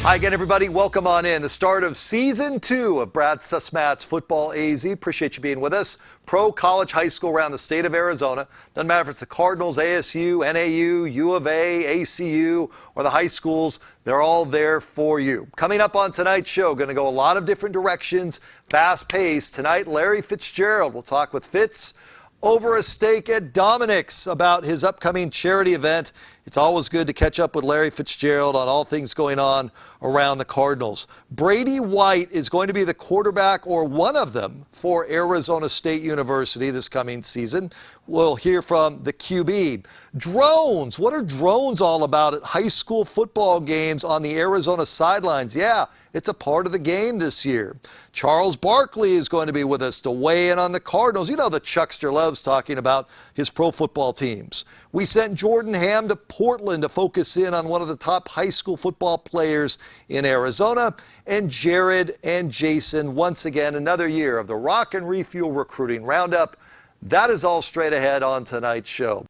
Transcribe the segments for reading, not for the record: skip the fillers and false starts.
Hi again, everybody. Welcome on in. The start of Season 2 of Brad Cesmat's Football AZ. Appreciate you being with us. Pro, college, high school around the state of Arizona. Doesn't matter if it's the Cardinals, ASU, NAU, U of A, ACU, or the high schools. They're all there for you. Coming up on tonight's show, going to go a lot of different directions, fast-paced. Tonight, Larry Fitzgerald. We'll talk with Fitz over a steak at Dominic's about his upcoming charity event. It's always good to catch up with Larry Fitzgerald on all things going on around the Cardinals. Brady White is going to be the quarterback, or one of them, for Arizona State University this coming season. We'll hear from the QB. Drones. What are drones all about at high school football games on the Arizona sidelines? Yeah, it's a part of the game this year. Charles Barkley is going to be with us to weigh in on the Cardinals. You know the Chuckster loves talking about his pro football teams. We sent Jordan Ham to Portland to focus in on one of the top high school football players in Arizona. And Jared and Jason, once again, another year of the Rock and Refuel Recruiting Roundup. That is all straight ahead on tonight's show.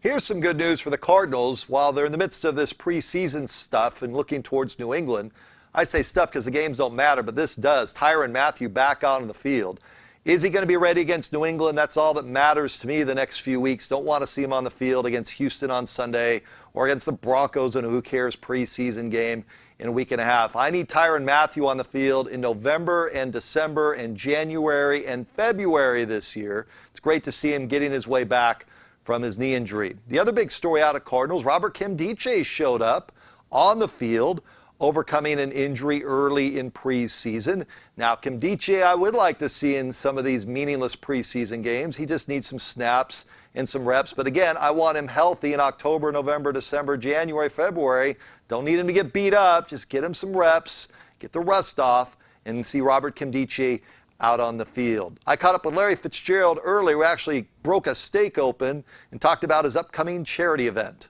Here's some good news for the Cardinals. While they're in the midst of this preseason stuff and looking towards New England, I say stuff because the games don't matter, but this does. Tyrann Mathieu back out on the field. Is he going to be ready against New England? That's all that matters to me the next few weeks. Don't want to see him on the field against Houston on Sunday or against the Broncos in a who cares preseason game in a week and a half. I need Tyrann Mathieu on the field in November and December and January and February this year. It's great to see him getting his way back from his knee injury. The other big story out of Cardinals, Robert Nkemdiche showed up on the field, overcoming an injury early in preseason. Now, Nkemdiche, I would like to see in some of these meaningless preseason games. He just needs some snaps and some reps. But again, I want him healthy in October, November, December, January, February. Don't need him to get beat up. Just get him some reps, get the rust off, and see Robert Nkemdiche out on the field. I caught up with Larry Fitzgerald earlier. We actually broke a steak open and talked about his upcoming charity event.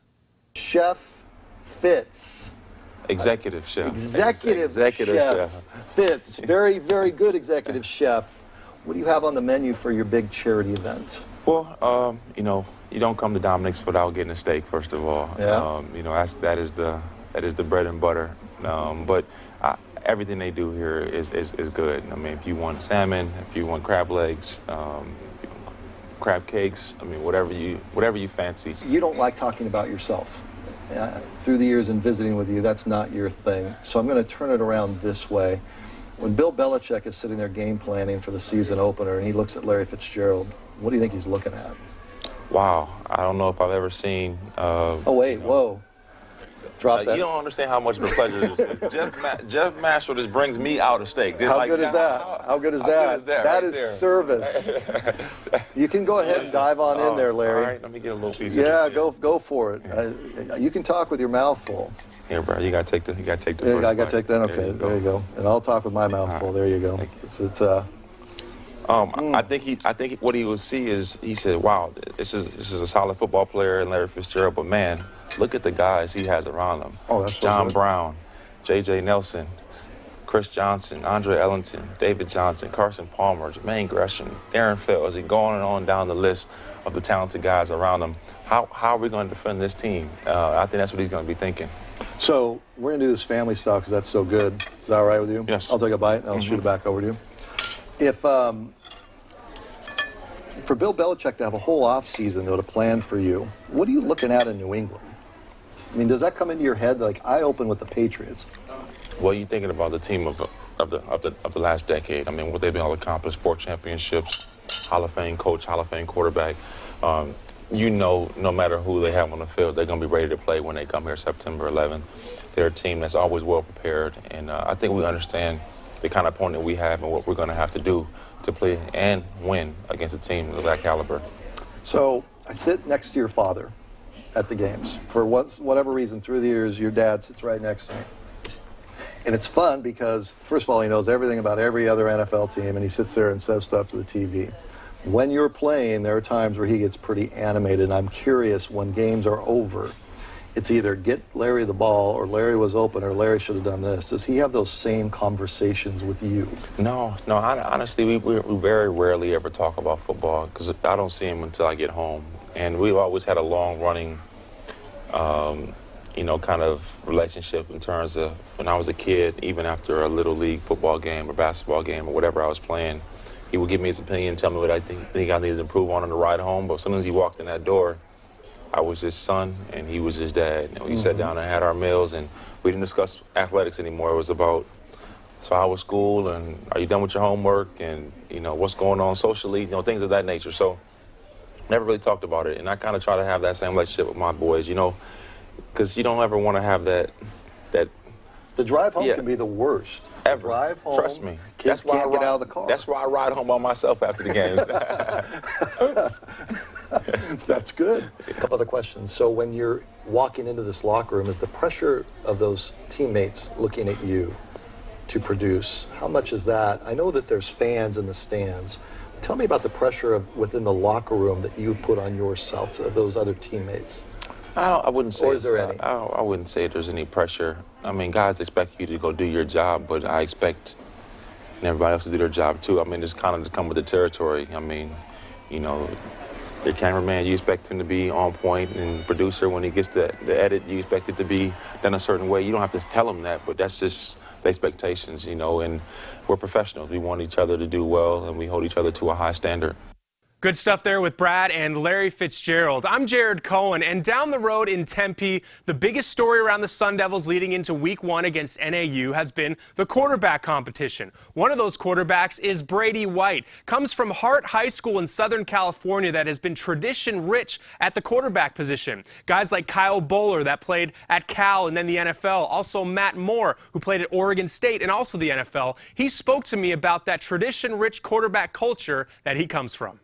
Chef Fitz. Executive chef. Executive chef. Fitz. Very, very good executive chef. What do you have on the menu for your big charity event? Well, you don't come to Dominic's without getting a steak, first of all. Yeah. That is the bread and butter. But everything they do here is good. I mean, if you want salmon, if you want crab legs, crab cakes, I mean, whatever you fancy. You don't like talking about yourself. Through the years and visiting with you, that's not your thing. So I'm going to turn it around this way. When Bill Belichick is sitting there game planning for the season opener and he looks at Larry Fitzgerald, what do you think he's looking at? Wow, I don't know if I've ever seen... whoa. Drop that. You don't understand how much of a pleasure this is. Jeff Marshall just brings me out a steak. How good is that? How good is that? That is service. You can go ahead and dive on in there, Larry. All right, let me get a little piece. Yeah, go for it. You can talk with your mouth full. Here, bro. You gotta take the. Yeah, I gotta take that. Okay, there you go. And I'll talk with my mouth full. There you go. I think what he will see is he said, "Wow, this is a solid football player in Larry Fitzgerald, but man, look at the guys he has around him. Oh, that's John Brown, J.J. Nelson, Chris Johnson, Andre Ellington, David Johnson, Carson Palmer, Jermaine Gresham, Darren Fells, and going on down the list of the talented guys around him. How are we going to defend this team? I think that's what he's going to be thinking." So we're going to do this family style because that's so good. Is that all right with you? Yes. I'll take a bite and I'll shoot it back over to you. If for Bill Belichick to have a whole off season though to plan for you, what are you looking at in New England? I mean, does that come into your head? Like, I open with the Patriots. Well, you're thinking about the team of the last decade. I mean, what they've been able to accomplish: 4 championships, Hall of Fame coach, Hall of Fame quarterback. No matter who they have on the field, they're going to be ready to play when they come here September 11th. They're a team that's always well prepared, and I think we understand the kind of opponent we have and what we're going to have to do to play and win against a team of that caliber. So I sit next to your father at the games. For whatever reason, through the years, your dad sits right next to me. And it's fun because, first of all, he knows everything about every other NFL team, and he sits there and says stuff to the TV. When you're playing, there are times where he gets pretty animated, and I'm curious, when games are over, it's either get Larry the ball, or Larry was open, or Larry should have done this. Does he have those same conversations with you? No. Honestly, we very rarely ever talk about football because I don't see him until I get home. And we've always had a long-running kind of relationship in terms of when I was a kid, even after a little league football game or basketball game or whatever I was playing, he would give me his opinion, tell me what I think I needed to improve on the ride home. But as soon as he walked in that door, I was his son and he was his dad. We sat down and had our meals, and we didn't discuss athletics anymore. It was about, so how was school, and are you done with your homework, and what's going on socially, things of that nature. So never really talked about it, and I kind of try to have that same relationship with my boys, because you don't ever want to have that. The drive home can be the worst. Ever. The drive home. Trust me. Kids can't get out of the car. That's why I ride home by myself after the games. That's good. A couple other questions. So when you're walking into this locker room, is the pressure of those teammates looking at you to produce, how much is that? I know that there's fans in the stands. Tell me about the pressure of within the locker room that you put on yourself to those other teammates. I wouldn't say. Or is there any? I wouldn't say there's any pressure. I mean, guys expect you to go do your job, but I expect everybody else to do their job too. I mean, it's kind of to come with the territory. I mean, the cameraman, you expect him to be on point, and the producer, when he gets the edit, you expect it to be done a certain way. You don't have to tell him that, but that's just the expectations, and we're professionals. We want each other to do well, and we hold each other to a high standard. Good stuff there with Brad and Larry Fitzgerald. I'm Jared Cohen, and down the road in Tempe, the biggest story around the Sun Devils leading into Week 1 against NAU has been the quarterback competition. One of those quarterbacks is Brady White. Comes from Hart High School in Southern California that has been tradition-rich at the quarterback position. Guys like Kyle Bowler that played at Cal and then the NFL. Also Matt Moore, who played at Oregon State and also the NFL. He spoke to me about that tradition-rich quarterback culture that he comes from.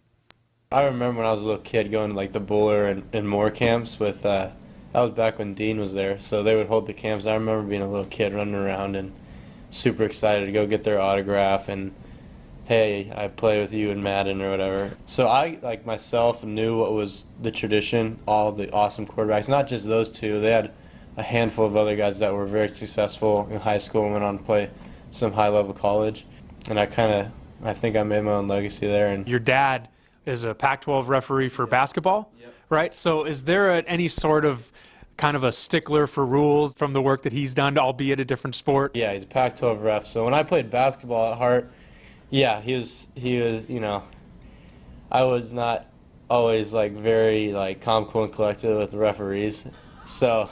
I remember when I was a little kid going to like the Buller and Moore camps with, that was back when Dean was there, so they would hold the camps. I remember being a little kid running around and super excited to go get their autograph and, hey, I play with you in Madden or whatever. So I, like myself, knew what was the tradition, all the awesome quarterbacks, not just those two. They had a handful of other guys that were very successful in high school and went on to play some high-level college. And I think I made my own legacy there. And your dad is a Pac-12 referee for basketball, right? So is there any sort of kind of a stickler for rules from the work that he's done, albeit a different sport? Yeah, he's a Pac-12 ref. So when I played basketball at Hart, yeah, he was, I was not always like very like calm, cool, and collected with the referees. So,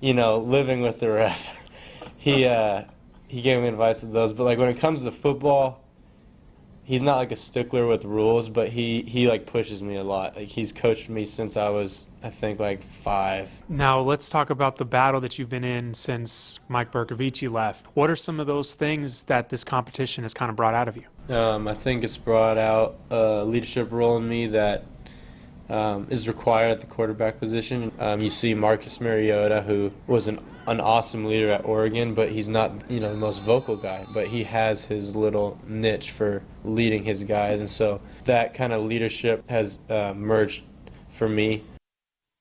living with the ref, he gave me advice on those. But like when it comes to football, he's not like a stickler with rules, but he like pushes me a lot. Like he's coached me since I was, I think, like 5. Now let's talk about the battle that you've been in since Mike Bercovici left. What are some of those things that this competition has kind of brought out of you? I think it's brought out a leadership role in me that is required at the quarterback position. You see Marcus Mariota, who was an awesome leader at Oregon, but he's not, the most vocal guy, but he has his little niche for leading his guys, and so that kind of leadership has merged for me.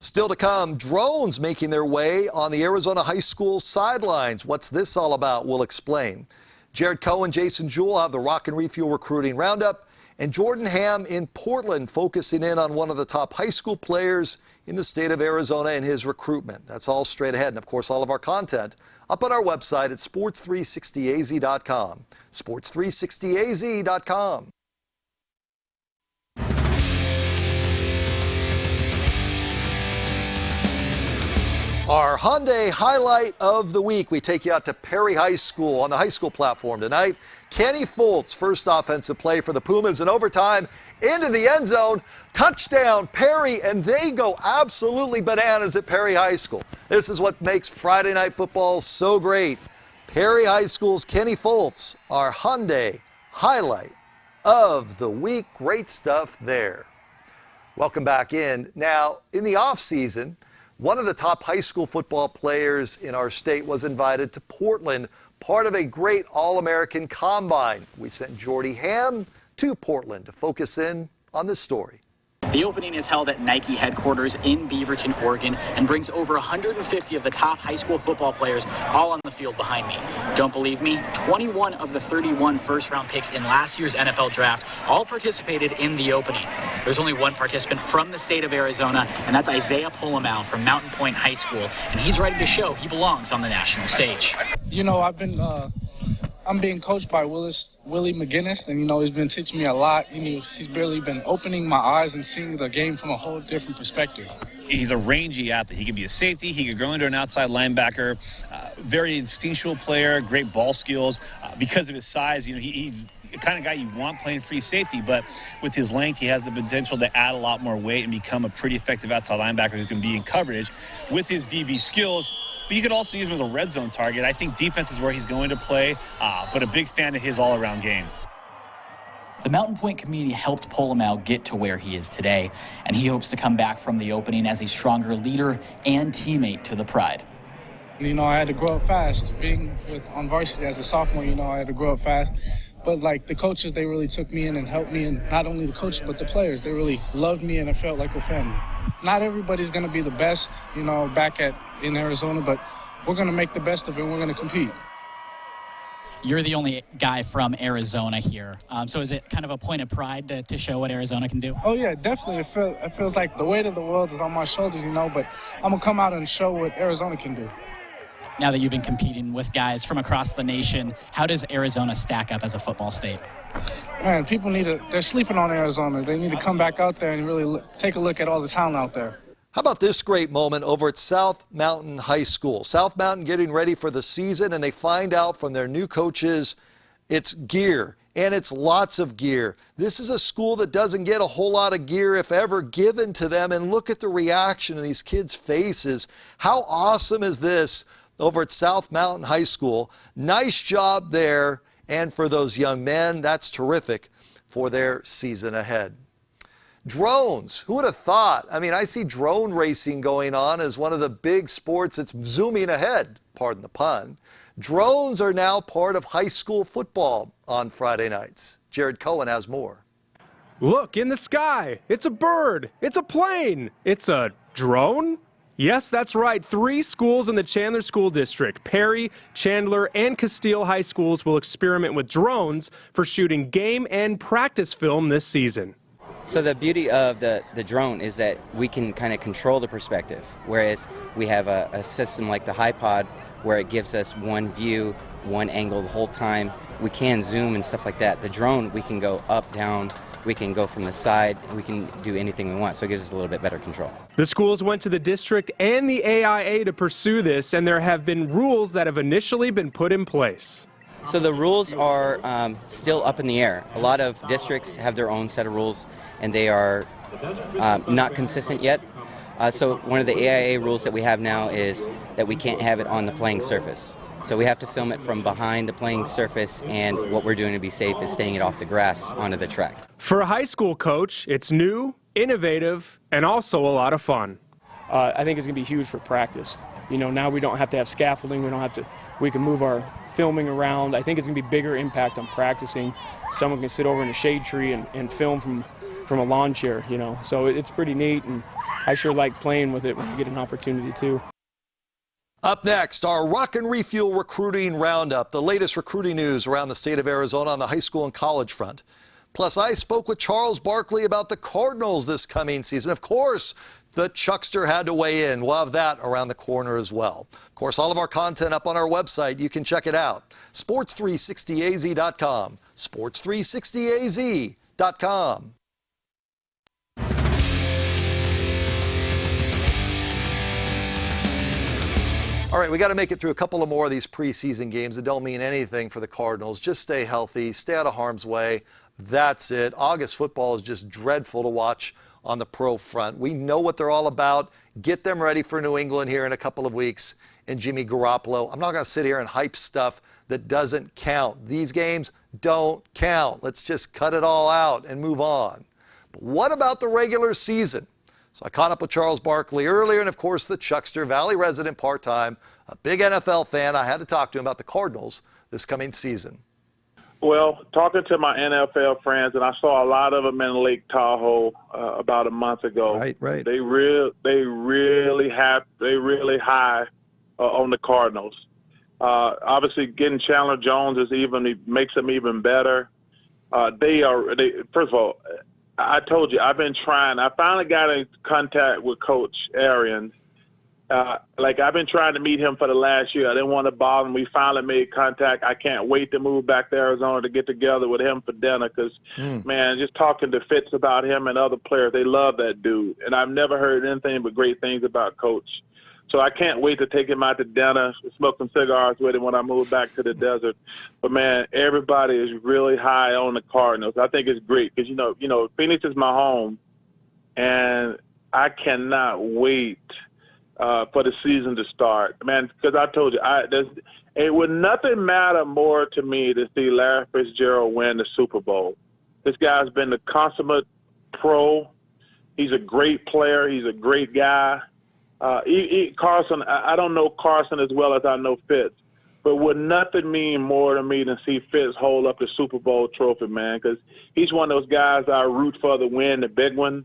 Still to come, drones making their way on the Arizona high school sidelines. What's this all about? We'll explain. Jared Cohen, Jason Jewell have the Rock and Refuel Recruiting Roundup, and Jordan Ham in Portland focusing in on one of the top high school players in the state of Arizona and his recruitment. That's all straight ahead. And, of course, all of our content up on our website at sports360az.com. sports360az.com. Our Hyundai highlight of the week. We take you out to Perry High School on the high school platform tonight. Kenny Foltz, first offensive play for the Pumas in overtime, into the end zone, touchdown, Perry, and they go absolutely bananas at Perry High School. This is what makes Friday Night Football so great. Perry High School's Kenny Foltz, our Hyundai highlight of the week. Great stuff there. Welcome back in. Now, in the offseason, one of the top high school football players in our state was invited to Portland, part of a great All-American Combine. We sent Jordy Ham to Portland to focus in on this story. The opening is held at Nike headquarters in Beaverton, Oregon, and brings over 150 of the top high school football players all on the field behind me. Don't believe me? 21 of the 31 first-round picks in last year's NFL draft all participated in the opening. There's only one participant from the state of Arizona, and that's Isaiah Pullum from Mountain Point High School, and he's ready to show he belongs on the national stage. You know, I'm being coached by Willie McGinnis, and, you know, he's been teaching me a lot. You know, he's really been opening my eyes and seeing the game from a whole different perspective. He's a rangy athlete. He can be a safety. He could grow into an outside linebacker. Very instinctual player, great ball skills. Because of his size, you know, he's the kind of guy you want playing free safety, but with his length, he has the potential to add a lot more weight and become a pretty effective outside linebacker who can be in coverage. With his DB skills, but you could also use him as a red zone target. I think defense is where he's going to play, but a big fan of his all-around game. The Mountain Point community helped Pullum get to where he is today, and he hopes to come back from the opening as a stronger leader and teammate to the Pride. You know, I had to grow up fast. Being on varsity as a sophomore, you know, I had to grow up fast. But, like, the coaches, they really took me in and helped me, and not only the coaches, but the players. They really loved me, and it felt like a family. Not everybody's going to be the best, you know, in Arizona, but we're going to make the best of it, and we're going to compete. You're the only guy from Arizona here. So is it kind of a point of pride to show what Arizona can do? Oh, yeah, definitely. It feels like the weight of the world is on my shoulders, you know, but I'm going to come out and show what Arizona can do. Now that you've been competing with guys from across the nation, how does Arizona stack up as a football state? Man, people they're sleeping on Arizona. They need to come back out there and really take a look at all the talent out there. How about this great moment over at South Mountain High School? South Mountain getting ready for the season, and they find out from their new coaches it's gear, and it's lots of gear. This is a school that doesn't get a whole lot of gear, if ever, given to them, and look at the reaction in these kids' faces. How awesome is this over at South Mountain High School? Nice job there, and for those young men, that's terrific for their season ahead. Drones, who would have thought? I mean, I see drone racing going on as one of the big sports that's zooming ahead, pardon the pun. Drones are now part of high school football on Friday nights. Jared Cohen has more. Look, in the sky. It's a bird. It's a plane. It's a drone? Yes, that's right. 3 schools in the Chandler School District, Perry, Chandler, and Castile High Schools, will experiment with drones for shooting game and practice film this season. So the beauty of the drone is that we can kind of control the perspective, whereas we have a system like the HiPod where it gives us one view, one angle the whole time. We can zoom and stuff like that. The drone, we can go up, down, we can go from the side, we can do anything we want, so it gives us a little bit better control. The schools went to the district and the AIA to pursue this, and there have been rules that have initially been put in place. So the rules are still up in the air. A lot of districts have their own set of rules, and they are not consistent yet. So one of the AIA rules that we have now is that we can't have it on the playing surface. So we have to film it from behind the playing surface, and what we're doing to be safe is staying it off the grass onto the track. For a high school coach, it's new, innovative, and also a lot of fun. I think it's going to be huge for practice. You know, now we don't have to have scaffolding. We can move our filming around. I think it's going to be bigger impact on practicing. Someone can sit over in a shade tree and film from a lawn chair, you know. So it's pretty neat, and I sure like playing with it when I get an opportunity to. Up next, our Rock and Refuel recruiting roundup, the latest recruiting news around the state of Arizona on the high school and college front. Plus, I spoke with Charles Barkley about the Cardinals this coming season. Of course, the Chuckster had to weigh in. We'll have that around the corner as well. Of course, all of our content up on our website. You can check it out. Sports360az.com. Sports360az.com. All right, we got to make it through a couple of more of these preseason games that don't mean anything for the Cardinals. Just stay healthy, stay out of harm's way. That's it. August football is just dreadful to watch on the pro front. We know what they're all about. Get them ready for New England here in a couple of weeks and Jimmy Garoppolo. I'm not going to sit here and hype stuff that doesn't count. These games don't count. Let's just cut it all out and move on. But what about the regular season? So I caught up with Charles Barkley earlier, and of course the Chuckster Valley resident part-time, a big NFL fan. I had to talk to him about the Cardinals this coming season. Well, talking to my NFL friends, and I saw a lot of them in Lake Tahoe about a month ago. Right. They really high on the Cardinals. Obviously, getting Chandler Jones makes them even better. First of all, I told you I've been trying. I finally got in contact with Coach Arians. I've been trying to meet him for the last year. I didn't want to bother him. We finally made contact. I can't wait to move back to Arizona to get together with him for dinner because, man, just talking to Fitz about him and other players, they love that dude. And I've never heard anything but great things about Coach. So I can't wait to take him out to dinner, smoke some cigars with him when I move back to the desert. But, man, everybody is really high on the Cardinals. I think it's great because, you know, Phoenix is my home, and I cannot wait for the season to start. Man, because I told you, it would nothing matter more to me to see Larry Fitzgerald win the Super Bowl. This guy's been the consummate pro. He's a great player. He's a great guy. Carson, I don't know Carson as well as I know Fitz, but would nothing mean more to me than see Fitz hold up the Super Bowl trophy, man, because he's one of those guys I root for to win the big one.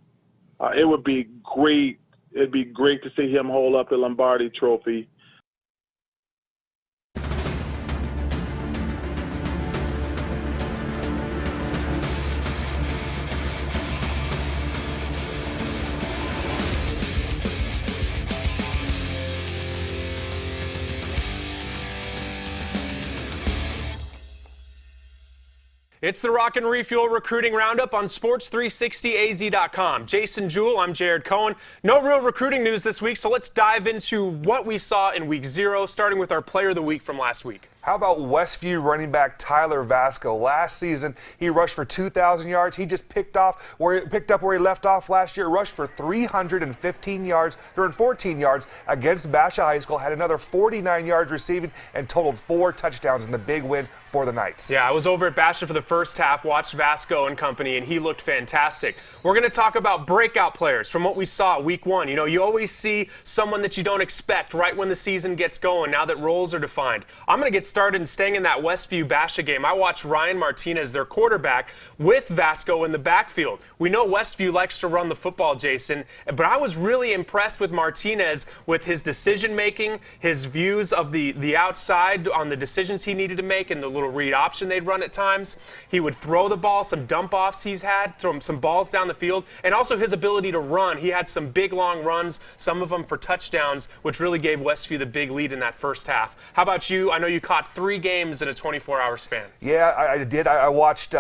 It would be great. It'd be great to see him hold up the Lombardi trophy. It's the Rock and Refuel Recruiting Roundup on Sports360AZ.com. Jason Jewell, I'm Jared Cohen. No real recruiting news this week, so let's dive into what we saw in Week 0, starting with our Player of the Week from last week. How about Westview running back Tyler Vasco? Last season, he rushed for 2,000 yards. He just picked up where he left off last year, rushed for 314 yards, yards against Basha High School, had another 49 yards receiving, and totaled 4 touchdowns in the big win for the Knights. Yeah, I was over at Basha for the first half, watched Vasco and company, and he looked fantastic. We're going to talk about breakout players from what we saw Week 1. You know, you always see someone that you don't expect right when the season gets going, now that roles are defined. I'm going to get started and staying in that Westview Basha game. I watched Ryan Martinez, their quarterback, with Vasco in the backfield. We know Westview likes to run the football, Jason, but I was really impressed with Martinez with his decision-making, his views of the outside on the decisions he needed to make, and the little read option they'd run at times. He would throw the ball, some dump-offs he's had, throw some balls down the field, and also his ability to run. He had some big, long runs, some of them for touchdowns, which really gave Westview the big lead in that first half. How about you? I know you caught 3 games in a 24-hour span. Yeah, I did. I watched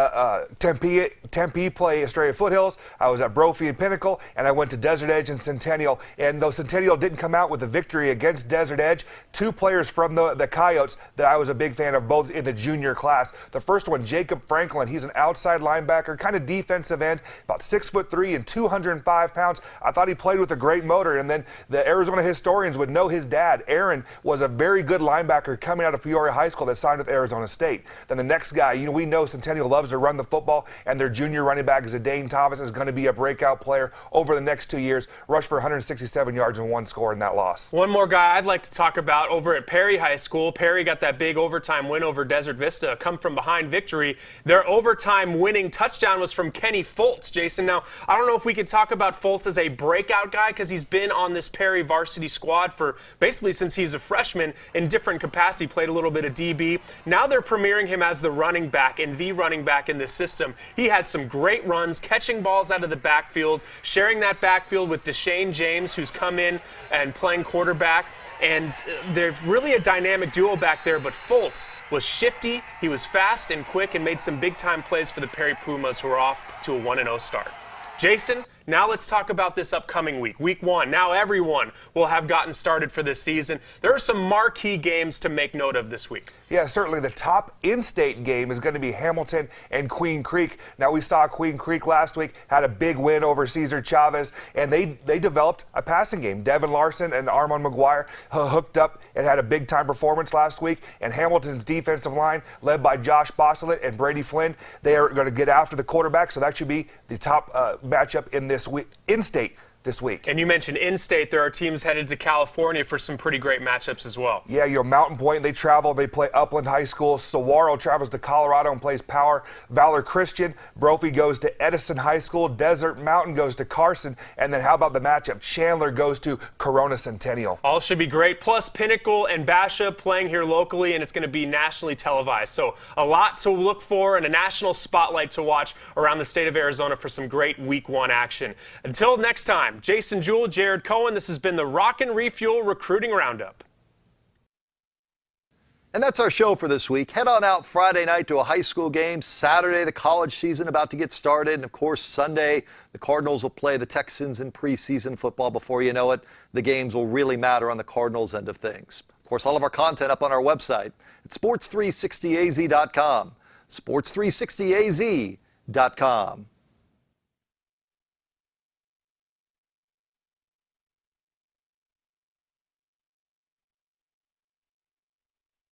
Tempe play Estrella Foothills. I was at Brophy and Pinnacle, and I went to Desert Edge and Centennial. And though Centennial didn't come out with a victory against Desert Edge, 2 players from the Coyotes that I was a big fan of, both in the junior class. The first one, Jacob Franklin. He's an outside linebacker, kind of defensive end, about 6'3" and 205 pounds. I thought he played with a great motor. And then the Arizona historians would know his dad, Aaron, was a very good linebacker coming out of Peoria High School that signed with Arizona State. Then the next guy, we know Centennial loves to run the football, and their junior running back, Zidane Thomas, is going to be a breakout player over the next 2 years. Rushed for 167 yards and 1 score in that loss. One more guy I'd like to talk about over at Perry High School. Perry got that big overtime win over Desert Vista, come from behind victory. Their overtime winning touchdown was from Kenny Foltz, Jason. Now, I don't know if we could talk about Foltz as a breakout guy because he's been on this Perry varsity squad for basically since he's a freshman in different capacity, played a little bit of DB. Now they're premiering him as the running back and the running back in this system. He had some great runs, catching balls out of the backfield, sharing that backfield with Deshane James, who's come in and playing quarterback. And they're really a dynamic duo back there, but Foltz was shifty, he was fast and quick, and made some big-time plays for the Perry Pumas, who are off to a 1-0 start. Jason, now let's talk about this upcoming week, Week 1. Now everyone will have gotten started for this season. There are some marquee games to make note of this week. Yeah, certainly the top in-state game is going to be Hamilton and Queen Creek. Now, we saw Queen Creek last week, had a big win over Cesar Chavez, and they developed a passing game. Devin Larson and Armand McGuire hooked up and had a big-time performance last week. And Hamilton's defensive line, led by Josh Bosselet and Brady Flynn, they are going to get after the quarterback, so that should be the top matchup in this week, in-state this week. And you mentioned in-state. There are teams headed to California for some pretty great matchups as well. Yeah, your Mountain Point, they travel. They play Upland High School. Saguaro travels to Colorado and plays Power. Valor Christian. Brophy goes to Edison High School. Desert Mountain goes to Carson. And then how about the matchup? Chandler goes to Corona Centennial. All should be great. Plus Pinnacle and Basha playing here locally, and it's going to be nationally televised. So a lot to look for and a national spotlight to watch around the state of Arizona for some great Week 1 action. Until next time, Jason Jewell, Jared Cohen, this has been the Rockin' Refuel Recruiting Roundup. And that's our show for this week. Head on out Friday night to a high school game. Saturday, the college season about to get started. And, of course, Sunday, the Cardinals will play the Texans in preseason football. Before you know it, the games will really matter on the Cardinals end of things. Of course, all of our content up on our website at sports360az.com. sports360az.com.